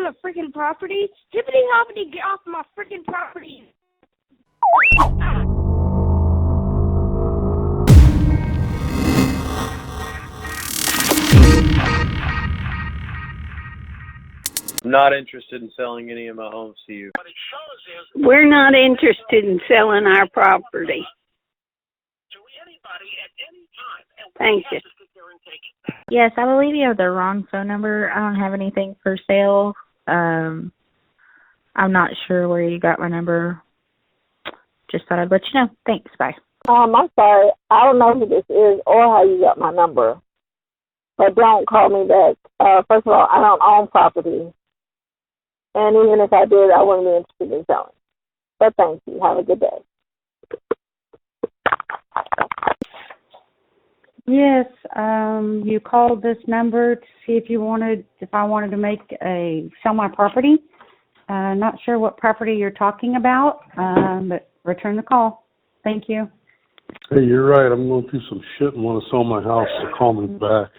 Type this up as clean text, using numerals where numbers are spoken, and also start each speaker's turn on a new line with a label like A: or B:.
A: a freaking property? Hippity hoppity, get off my freaking property.
B: I'm not interested in selling any of my homes to you.
C: We're not interested in selling our property. Thank you.
D: Yes, I believe you have the wrong phone number. I don't have anything for sale. I'm not sure where you got my number. Just thought I'd let you know. Thanks. Bye.
E: I'm sorry. I don't know who this is or how you got my number. But don't call me back. First of all, I don't own property. And even if I did, I wouldn't be interested in selling. But thank you. Have a good day.
F: Yes, you called this number to see if I wanted to sell my property. Not sure what property you're talking about, but return the call. Thank you.
G: Hey, you're right. I'm going through some shit and want to sell my house, so call me back.